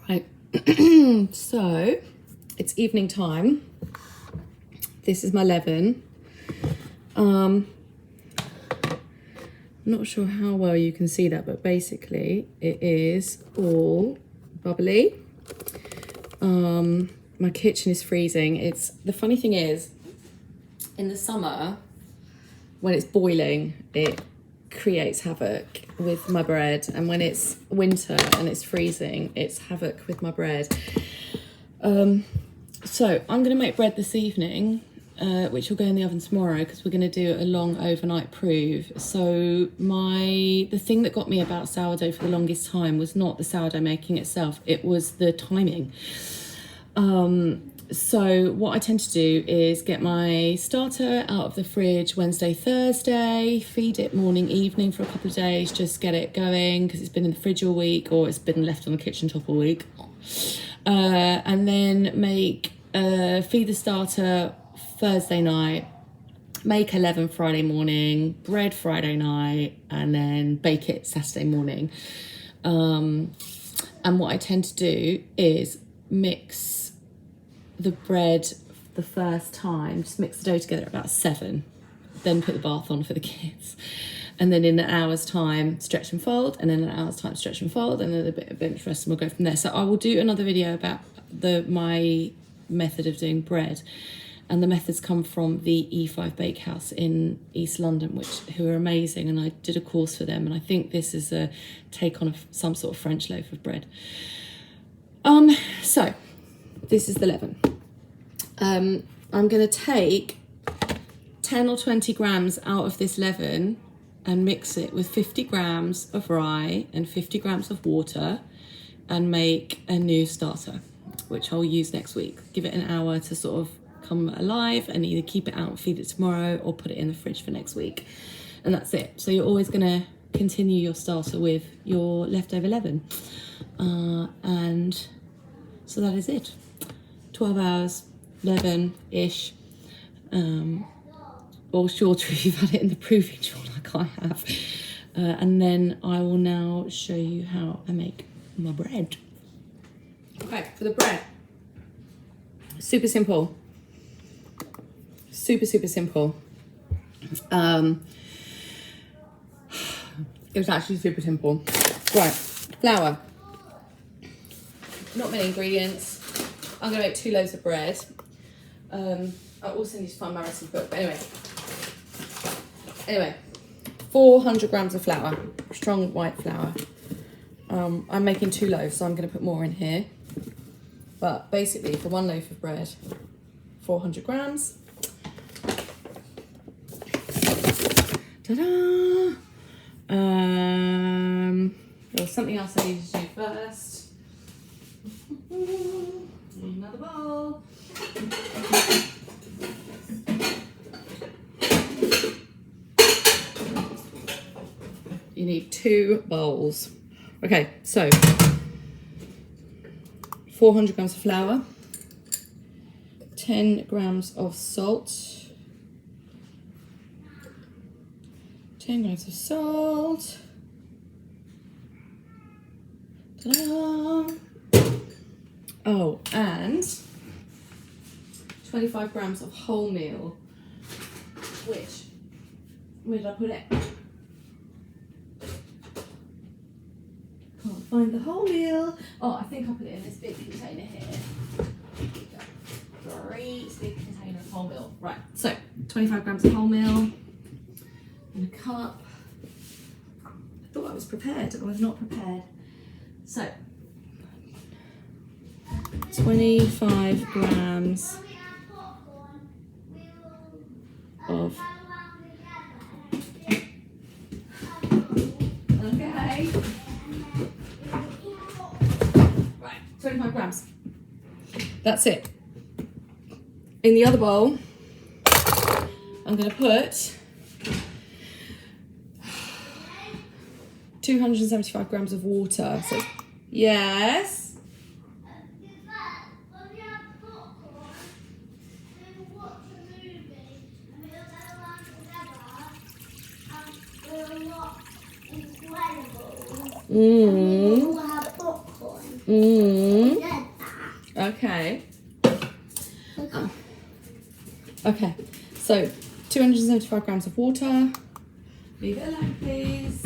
Right, so it's evening time. This is my leaven. I'm not sure how well you can see that, but basically it is all bubbly. My kitchen is freezing. The funny thing is, in the summer, when it's boiling, it creates havoc with my bread, and when it's winter and it's freezing, it's havoc with my bread. So I'm going to make bread this evening, which will go in the oven tomorrow because we're going to do a long overnight prove. So the thing that got me about sourdough for the longest time was not the sourdough making itself, it was the timing. So what I tend to do is get my starter out of the fridge Wednesday, Thursday, feed it morning, evening for a couple of days, just get it going because it's been in the fridge all week or it's been left on the kitchen top all week. And then feed the starter Thursday night, make a leaven Friday morning, bread Friday night, and then bake it Saturday morning. And what I tend to do is mix the bread the first time, just mix the dough together at about 7, then put the bath on for the kids, and then in an hour's time stretch and fold, and then in an hour's time stretch and fold, and then a bit of bench rest, and we'll go from there. So I will do another video about my method of doing bread, and the methods come from the E5 Bakehouse in East London, who are amazing, and I did a course for them, and I think this is a take on some sort of French loaf of bread. So this is the leaven. I'm going to take 10 or 20 grams out of this leaven and mix it with 50 grams of rye and 50 grams of water and make a new starter, which I'll use next week. Give it an hour to sort of come alive and either keep it out and feed it tomorrow or put it in the fridge for next week. And that's it. So you're always going to continue your starter with your leftover leaven. And so that is it. 12 hours, leaven-ish, or shorter if you've had it in the proving jar like I have. And then I will now show you how I make my bread. Okay, for the bread, super simple. Super simple. It was actually super simple. Right, flour. Not many ingredients. I'm going to make 2 loaves of bread. I also need to find my recipe book, but anyway, 400 grams of flour, strong white flour. I'm making 2 loaves, so I'm going to put more in here. But basically, for 1 loaf of bread, 400 grams. Ta-da! There was something else I needed to do first. Another bowl. You need 2 bowls. Okay, so 400 grams of flour, 10 grams of salt, 10 grams of salt. Ta-da! Oh, and 25 grams of wholemeal, where did I put it? Can't find the wholemeal. Oh, I think I put it in this big container here. Great big container of wholemeal. Right, so 25 grams of wholemeal in a cup. I thought I was prepared, I was not prepared. So 25 grams of, okay, right, 25 grams, that's it. In the other bowl, I'm going to put 275 grams of water, so yes. We all have popcorn. Okay. Okay, so 275 grams of water. Leave it alone, please.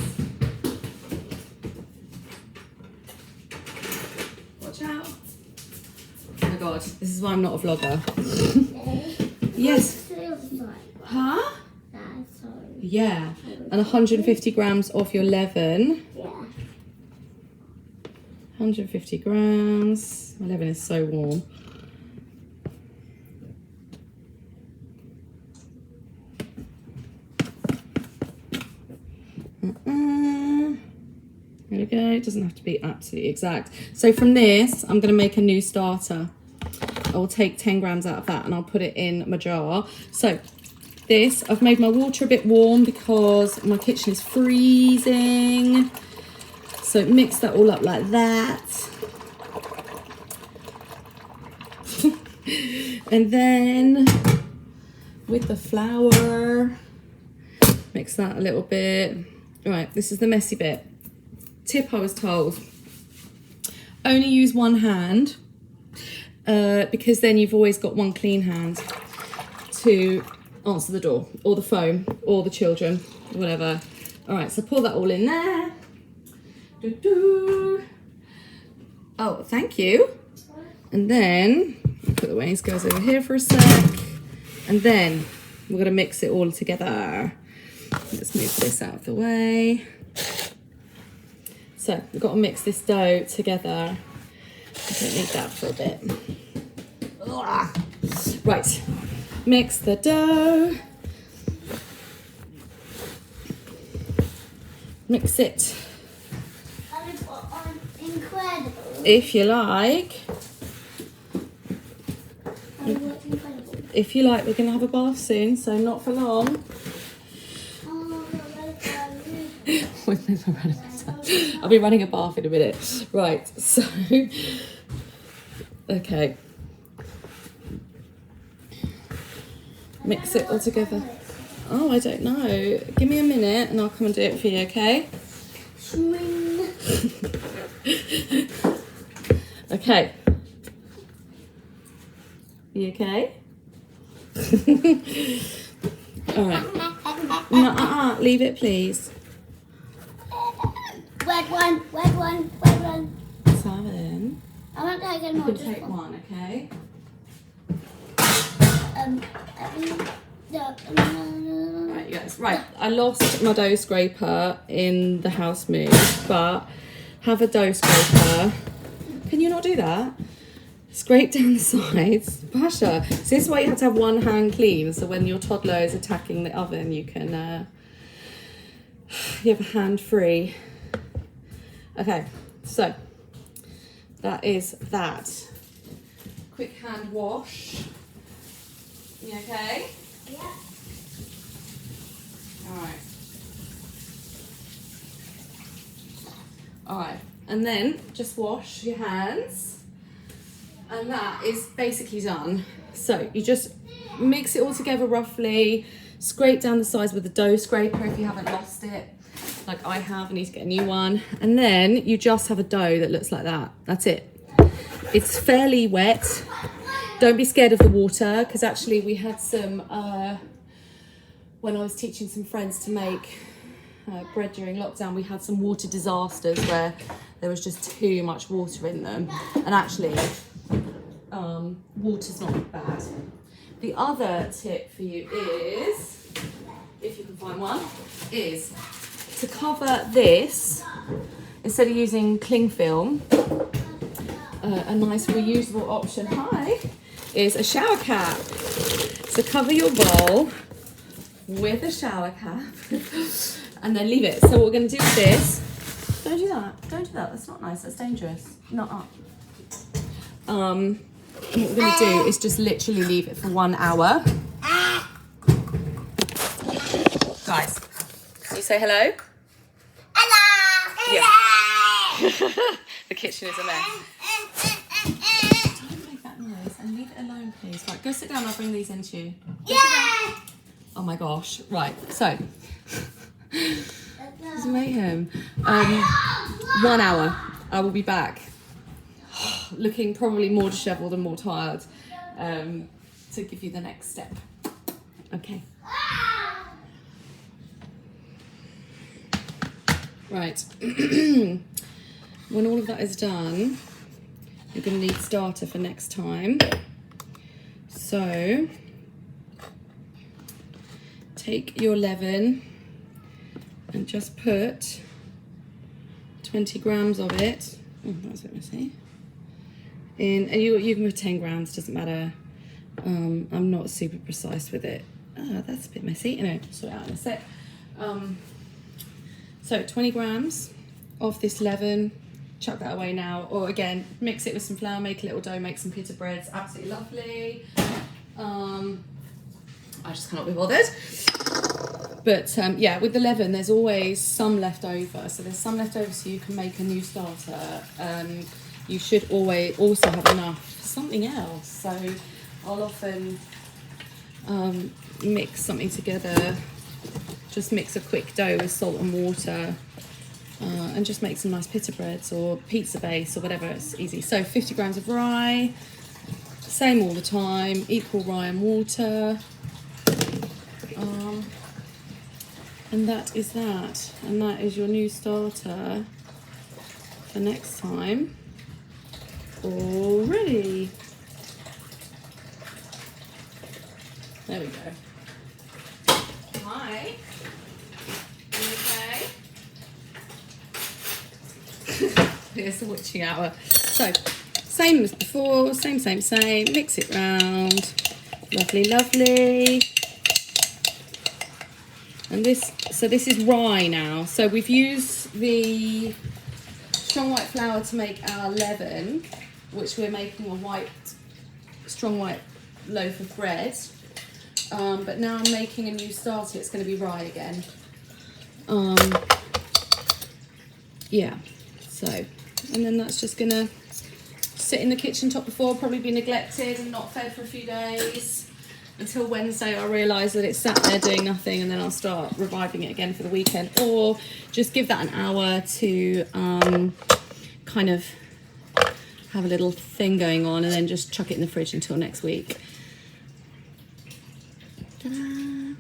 Watch out. Oh my god, this is why I'm not a vlogger. Yes. Huh? Yeah. And 150 grams of your leaven. Yeah. 150 grams. My leaven is so warm. There we go. It doesn't have to be absolutely exact. So from this, I'm going to make a new starter. I'll take 10 grams out of that and I'll put it in my jar. So this, I've made my water a bit warm because my kitchen is freezing. So mix that all up like that. And then with the flour, mix that a little bit. All right, this is the messy bit. Tip I was told, only use one hand because then you've always got one clean hand to answer the door or the phone or the children, whatever. All right, so pour that all in there. Doo-doo. Oh, thank you. And then I'll put the wainscots over here for a sec. And then we're gonna mix it all together. Let's move this out of the way. So we've got to mix this dough together. I don't need that for a bit. Ugh. Right, mix the dough. Mix it. Incredible. If you like. If you like, we're going to have a bath soon, so not for long. I'll be running a bath in a minute. Right, so, okay. Mix it all together. Oh, I don't know. Give me a minute and I'll come and do it for you, okay? Okay. You okay? All right. No, leave it, please. Red one, red one, red one. Seven. I want to get You more. can take one, okay? Right, you guys. Right, I lost my dough scraper in the house move, but have a dough scraper. Can you not do that? Scrape down the sides. Pasha, so this is why you have to have one hand clean, so when your toddler is attacking the oven, you can, you have a hand free. Okay, so that is that. Quick hand wash. You okay? Yeah. Alright. Alright, and then just wash your hands. And that is basically done. So you just mix it all together roughly, scrape down the sides with the dough scraper if you haven't lost it, like I have. I need to get a new one. And then you just have a dough that looks like that. That's it. It's fairly wet. Don't be scared of the water, because actually we had some, when I was teaching some friends to make bread during lockdown, we had some water disasters where there was just too much water in them. And actually, water's not bad. The other tip for you is, if you can find one, is to cover this, instead of using cling film, a nice reusable option, is a shower cap. So cover your bowl with a shower cap and then leave it. So what we're going to do with this, don't do that, that's not nice, that's dangerous, not up. What we're going to do is just literally leave it for 1 hour. Guys, can you say hello? Hello! Yeah. The kitchen is a mess. Don't make that noise and leave it alone, please. Right, go sit down, I'll bring these into you. Yeah! Oh my gosh, right, so, this is mayhem. 1 hour, I will be back. looking probably more dishevelled and more tired, to give you the next step. Okay. Right. When all of that is done, you're going to need starter for next time. So take your leaven and just put 20 grams of it. Oh, that's a bit messy. In, and you can put 10 grams, doesn't matter. I'm not super precise with it. Oh, that's a bit messy. Anyway, sort it out in a sec. So 20 grams of this leaven, chuck that away now. Or again, mix it with some flour, make a little dough, make some pita breads. Absolutely lovely. I just cannot be bothered. But yeah, with the leaven, there's always some left over. So there's some left over so you can make a new starter. You should always also have enough for something else. So I'll often mix something together. Just mix a quick dough with salt and water and just make some nice pita breads or pizza base or whatever, it's easy. So 50 grams of rye, same all the time, equal rye and water. And that is that. And that is your new starter for next time. Already. There we go. Hi. Okay. Here's the witching hour. So, same as before, same. Mix it round. Lovely, lovely. And this is rye now. So we've used the strong white flour to make our leaven, which we're making a strong white loaf of bread. But now I'm making a new starter. It's going to be rye again. Yeah. So, and then that's just going to sit in the kitchen top before, probably be neglected and not fed for a few days. Until Wednesday, I'll realise that it's sat there doing nothing, and then I'll start reviving it again for the weekend. Or just give that an hour to kind of have a little thing going on, and then just chuck it in the fridge until next week. Ta-da!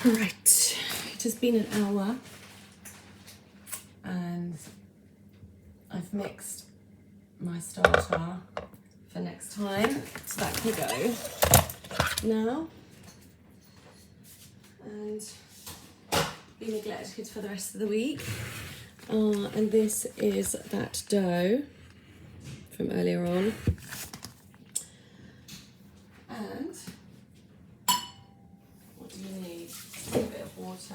Right, it has been an hour, and I've mixed my starter for next time, so that can go now and be neglected for the rest of the week. And this is that dough from earlier on, and what do you need? A bit of water.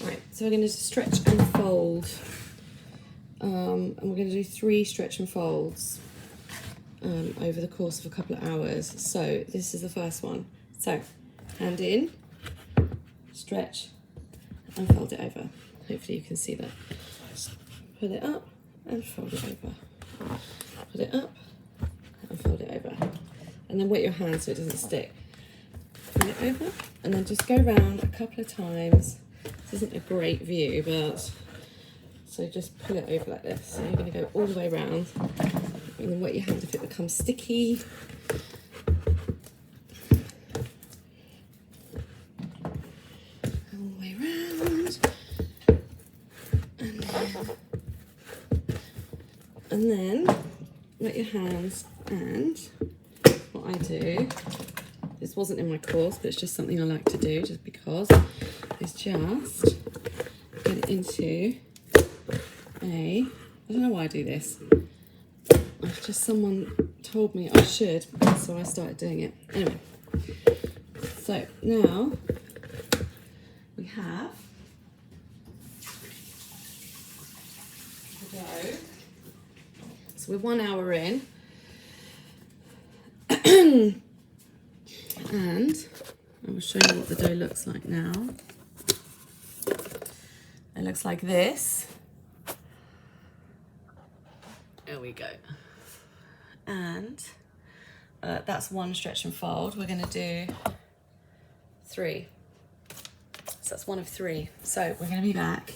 Right, so we're going to stretch and fold. And we're going to do 3 stretch and folds over the course of a couple of hours. So this is the first one. So hand in, stretch and fold it over. Hopefully you can see that. Just put it up and fold it over. Put it up and fold it over. And then wet your hand so it doesn't stick. Put it over and then just go round a couple of times. This isn't a great view, but so just pull it over like this. So you're going to go all the way around and then wet your hand if it becomes sticky. All the way around. And then wet your hands, and what I do, this wasn't in my course, but it's just something I like to do just because, is just get it into I don't know why I do this. It's just someone told me I should, so I started doing it. Anyway, so now we have the dough. So we're 1 hour in. And I will show you what the dough looks like now. It looks like this. There we go. And that's 1 stretch and fold. We're going to do 3. So that's 1 of 3. So we're going to be back.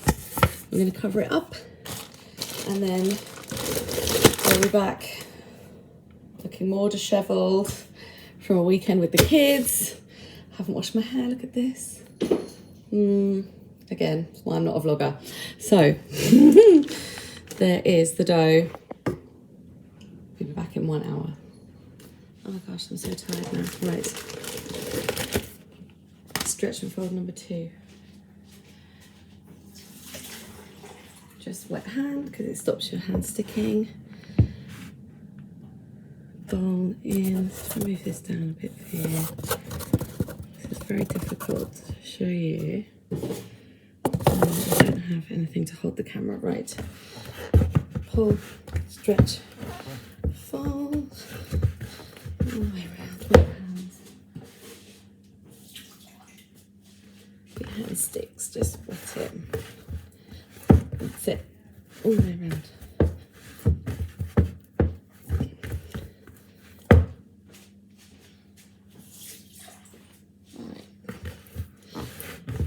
We're going to cover it up, and then we'll be back looking more dishevelled from a weekend with the kids. Haven't washed my hair, look at this. Again, that's why I'm not a vlogger. So there is the dough. We'll be back in 1 hour. Oh my gosh, I'm so tired now. Right. Stretch and fold number 2. Just wet hand because it stops your hand sticking. Fold in. Let's move this down a bit here. This is very difficult to show you. I don't have anything to hold the camera. Right. Pull, stretch, fold. All the way around. Wet hands. Your hand sticks. Just wet it. That's it. All the way around.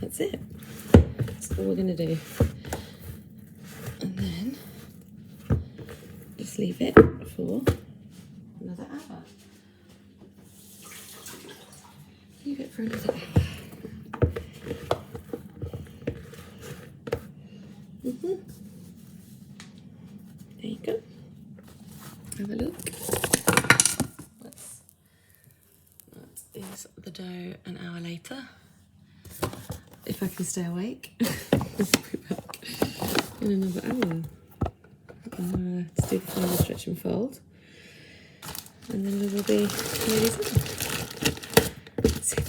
That's it. That's all we're going to do. And then just leave it for another hour. Leave it for another hour. There you go. Have a look. That is the dough an hour later. If I can stay awake, we'll be back in another hour. Let's do the final stretch and fold, and then we will be nearly done. That's it.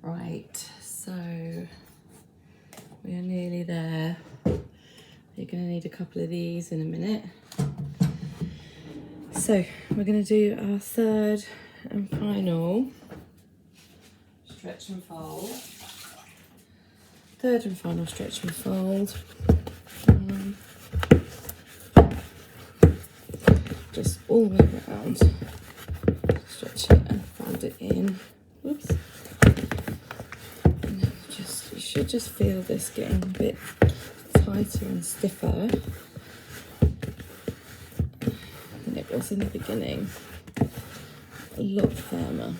Right, so we are nearly there. You're going to need a couple of these in a minute. So we're going to do our third and final stretch and fold. Third and final stretch and fold. Just all the way around. Stretch it and fold it in. Whoops. And then you should just feel this getting a bit tighter and stiffer than it was in the beginning. A lot firmer.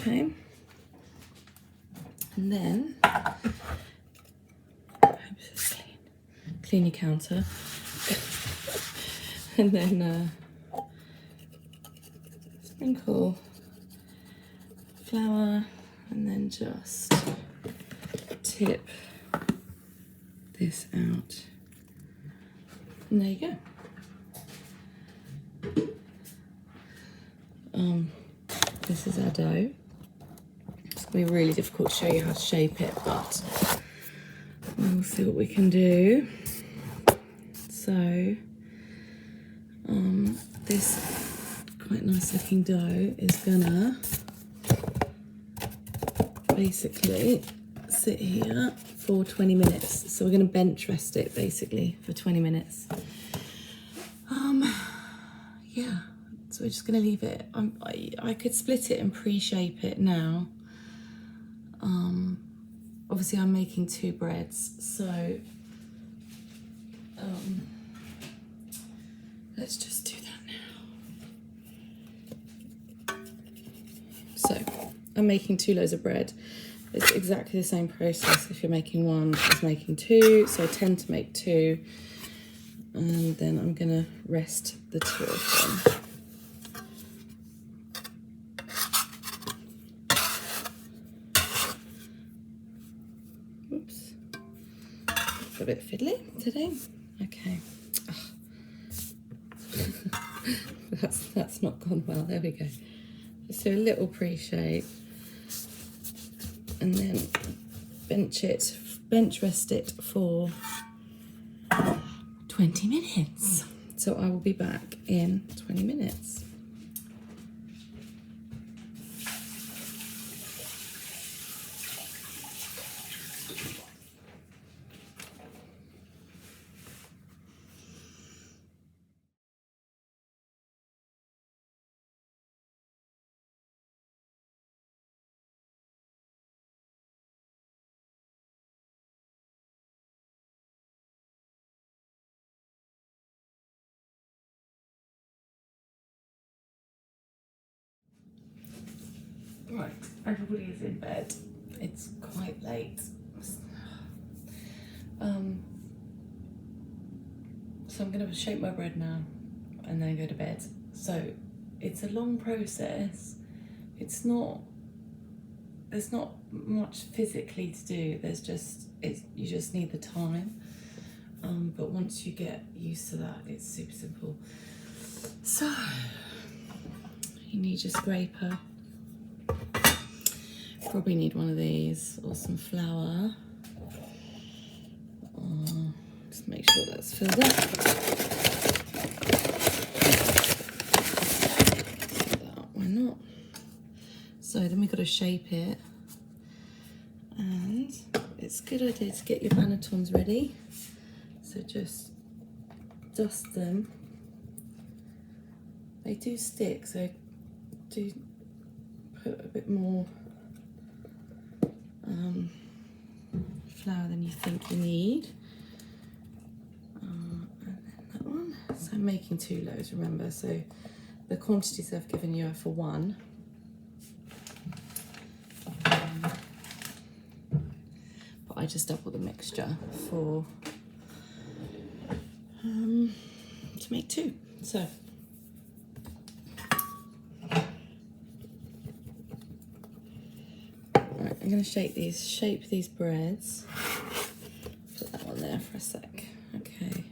Okay. And then clean your counter. And then sprinkle flour, and then just tip this out. And there you go. This is our dough. It's going to be really difficult to show you how to shape it, but we'll see what we can do. So, this quite nice looking dough is gonna basically sit here for 20 minutes. So we're gonna bench rest it basically for 20 minutes. Yeah, so we're just gonna leave it. I could split it and pre-shape it now. Obviously I'm making 2 breads, so let's just do that now. So I'm making 2 loaves of bread. It's exactly the same process if you're making 1 as making 2, so I tend to make 2, and then I'm gonna rest the 2 of them. Oops, a bit fiddly today. Okay. That's not gone well. There we go. Just do a little pre-shape and then bench rest it for 20 minutes. So I will be back in 20 minutes. Right, everybody is in bed. It's quite late. So I'm going to shape my bread now and then go to bed. So it's a long process. There's not much physically to do. You just need the time. But once you get used to that, it's super simple. So you need your scraper. Probably need one of these or some flour. Just make sure that's filled up. Why not? So then we've got to shape it. And it's a good idea to get your bannetons ready. So just dust them. They do stick, so do put a bit more flour than you think you need. And then that one. So I'm making 2 loaves, remember, so the quantities I've given you are for 1. But I just double the mixture for to make 2. So right, I'm going to shape these breads. Put that one there for a sec. Okay.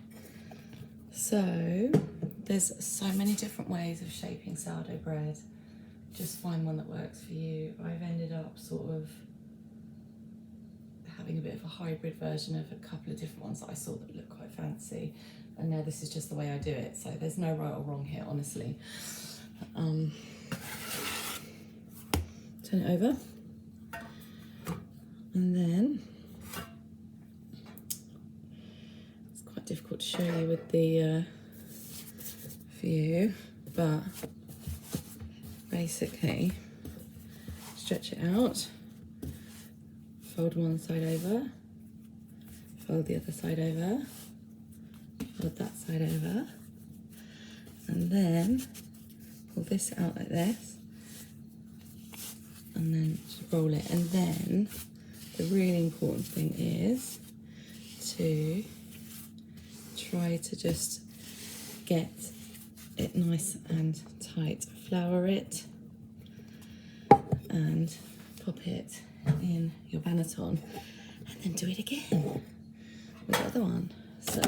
So there's so many different ways of shaping sourdough bread. Just find one that works for you. I've ended up sort of having a bit of a hybrid version of a couple of different ones that I saw that look quite fancy. And now this is just the way I do it. So there's no right or wrong here, honestly. Turn it over. And then, it's quite difficult to show you with the view, but basically, stretch it out, fold one side over, fold the other side over, fold that side over, and then pull this out like this, and then just roll it. And then the really important thing is to try to just get it nice and tight. Flour it and pop it in your banneton, and then do it again with the other one. So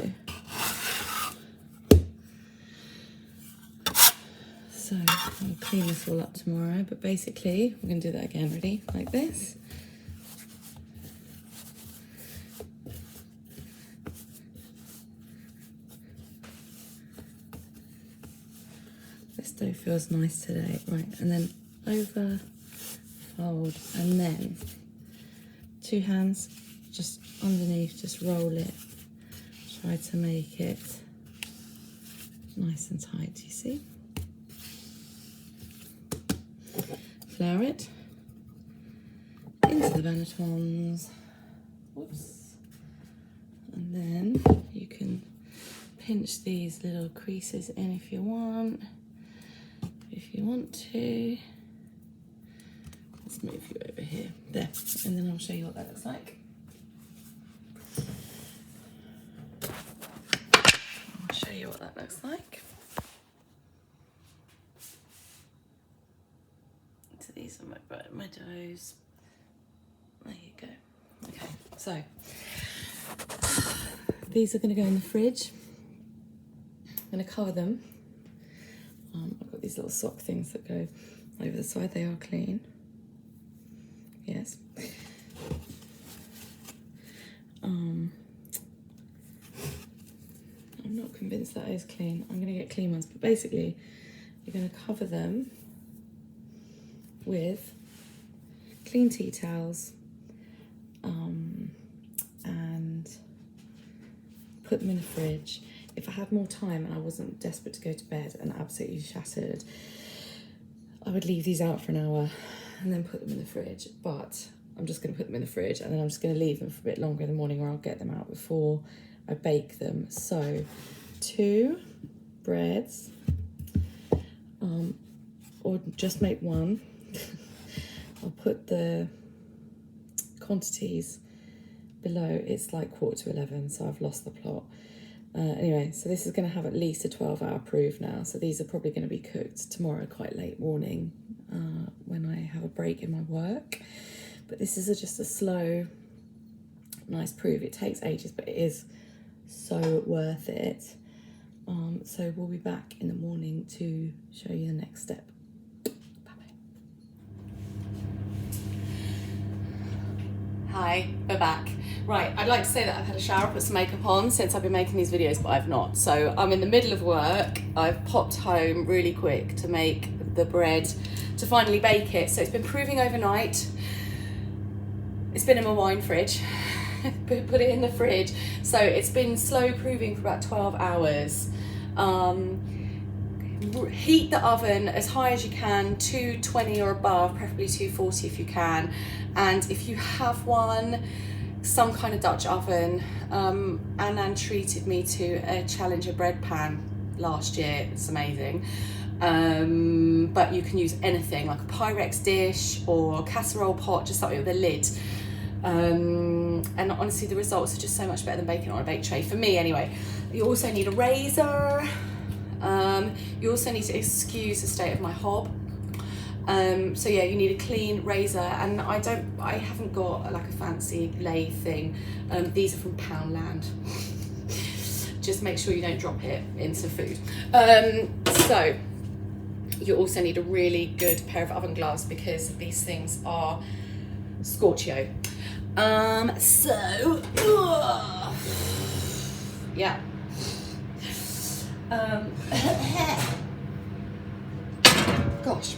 I'll clean this all up tomorrow, but basically we're going to do that again. Ready? Like this. This dough feels nice today. Right, and then over, fold, and then 2 hands just underneath, just roll it. Try to make it nice and tight, you see? Flour it into the bannetons. Whoops. And then you can pinch these little creases in if you want. If you want to. Let's move you over here. There. And then I'll show you what that looks like. I'll show you what that looks like. So these are my doughs. There you go. Okay, so these are going to go in the fridge. I'm going to cover them. I've got these little sock things that go over the side, they are clean. Yes. I'm not convinced that is clean. I'm going to get clean ones, but basically you're going to cover them with clean tea towels and put them in the fridge. If I had more time and I wasn't desperate to go to bed and absolutely shattered, I would leave these out for an hour and then put them in the fridge. But I'm just going to put them in the fridge and then I'm just going to leave them for a bit longer in the morning, or I'll get them out before I bake them. So 2 breads, or just make 1. I'll put the quantities below. It's like 10:45, so I've lost the plot. Anyway, so this is going to have at least a 12-hour proof now. So these are probably going to be cooked tomorrow quite late morning when I have a break in my work. But this is just a slow, nice proof. It takes ages, but it is so worth it. So we'll be back in the morning to show you the next step. Hi, we're back. Right, I'd like to say that I've had a shower, put some makeup on since I've been making these videos, but I've not. So I'm in the middle of work. I've popped home really quick to make the bread, to finally bake it. So it's been proving overnight. It's been in my wine fridge. Put it in the fridge. So it's been slow proving for about 12 hours. Heat the oven as high as you can, 220 or above, preferably 240 if you can. And if you have one, some kind of Dutch oven, Annan treated me to a Challenger bread pan last year. It's amazing. But you can use anything, like a Pyrex dish or casserole pot, just something with a lid. And honestly, the results are just so much better than baking on a bake tray, for me anyway. You also need a razor. You also need to excuse the state of my hob. So yeah, you need a clean razor, and I haven't got like a fancy lathe thing. These are from Poundland. Just make sure you don't drop it into food. So you also need a really good pair of oven gloves because these things are scorchio. Yeah. Gosh,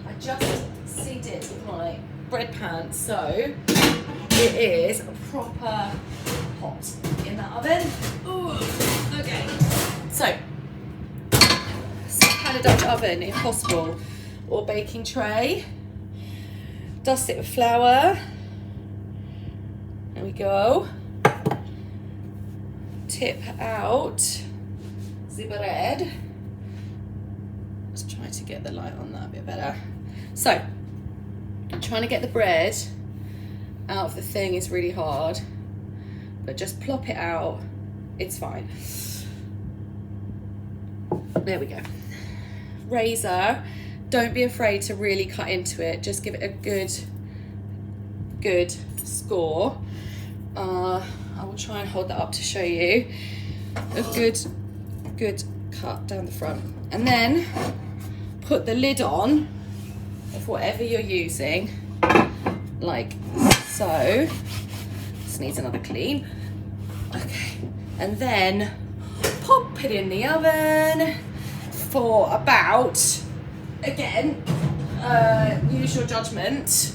I just seeded my bread pan, so it is proper hot in that oven. Ooh, okay, so some kind of Dutch oven if possible, or baking tray. Dust it with flour. There we go. Tip out the bread. Let's try to get the light on that a bit better. So, trying to get the bread out of the thing is really hard, but just plop it out, it's fine. There we go. Razor, don't be afraid to really cut into it, just give it a good score. I will try and hold that up to show you. A good cut down the front. And then put the lid on of whatever you're using, like so. This needs another clean. Okay. And then pop it in the oven for about, again, use your judgment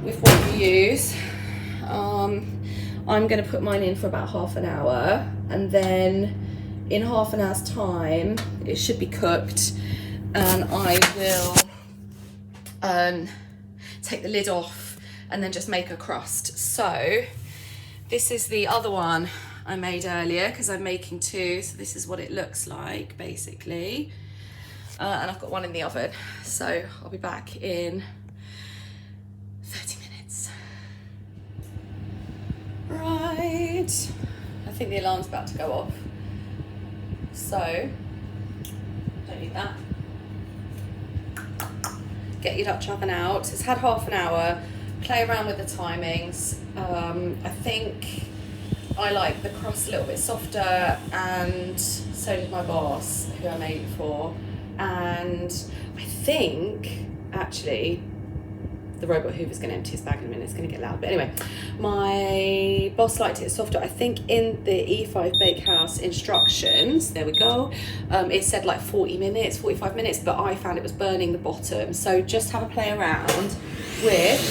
with what you use. I'm going to put mine in for about half an hour, and then in half an hour's time it should be cooked, and I will take the lid off and then just make a crust. So this is the other one I made earlier because I'm making 2, so this is what it looks like basically, and I've got one in the oven, so I'll be back in 30 minutes. Right, I think the alarm's about to go off, so don't need that. Get your Dutch oven out. It's had half an hour. Play around with the timings. I think I like the crust a little bit softer, and so did my boss, who I made it for. And I think actually the robot hoover's going to empty his bag in a minute. It's going to get loud, but anyway, my boss liked it softer. I think in the E5 Bakehouse instructions, there we go, it said like 40 minutes, 45 minutes, but I found it was burning the bottom. So just have a play around with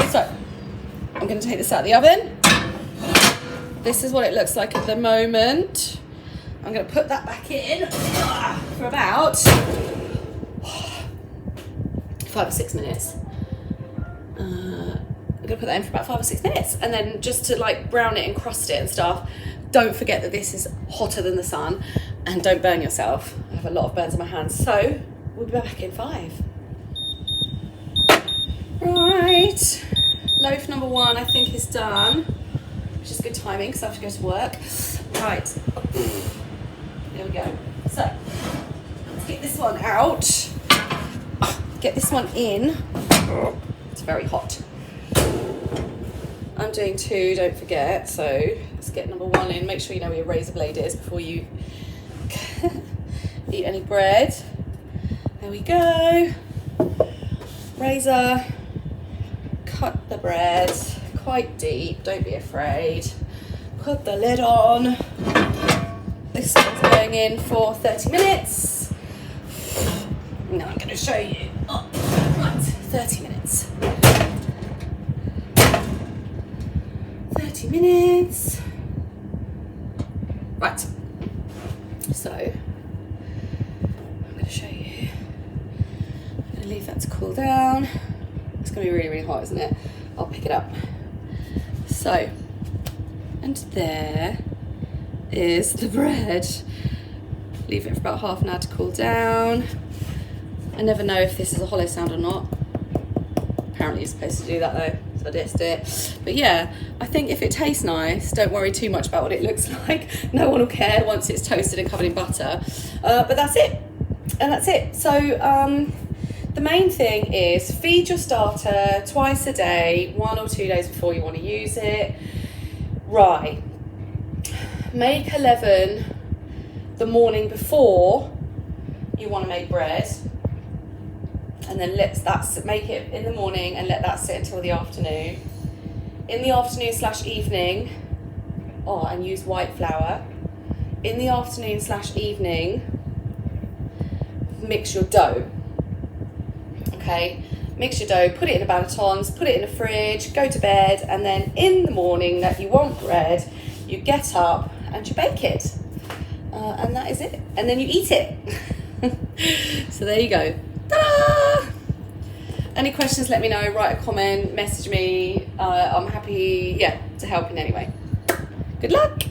so I'm going to take this out of the oven. This is what it looks like at the moment. I'm going to put that back in for about 5 or 6 minutes. I'm going to put that in for about 5 or 6 minutes, and then just to like brown it and crust it and stuff. Don't forget that this is hotter than the sun, and don't burn yourself. I have a lot of burns on my hands, so we'll be back in 5. Right, loaf number 1 I think is done, which is good timing because I have to go to work. Right, there we go. So let's get this one out, get this one in. It's very hot. I'm doing 2, don't forget, so let's get number 1 in. Make sure you know where your razor blade is before you eat any bread. There we go. Razor, cut the bread quite deep, don't be afraid. Put the lid on. This one's going in for 30 minutes. Now I'm going to show you. Oh, right, 30 minutes. 30 minutes. Right. So, I'm going to show you. I'm going to leave that to cool down. It's going to be really, really hot, isn't it? I'll pick it up. So, and there is the bread. Leave it for about half an hour to cool down. I never know if this is a hollow sound or not. Apparently you're supposed to do that though, so I just did it. But yeah, I think if it tastes nice, don't worry too much about what it looks like. No one will care once it's toasted and covered in butter. But that's it, and that's it. So the main thing is feed your starter twice a day, 1 or 2 days before you want to use it. Right, make 11 the morning before you want to make bread, and then make it in the morning and let that sit until the afternoon. In the afternoon/evening, and use white flour. In the afternoon/evening, mix your dough. Okay, mix your dough, put it in a bannetons, put it in the fridge, go to bed, and then in the morning that you want bread, you get up and you bake it. And that is it. And then you eat it. So there you go. Ta-da! Any questions, let me know, write a comment, message me. I'm happy, to help in any way. Good luck.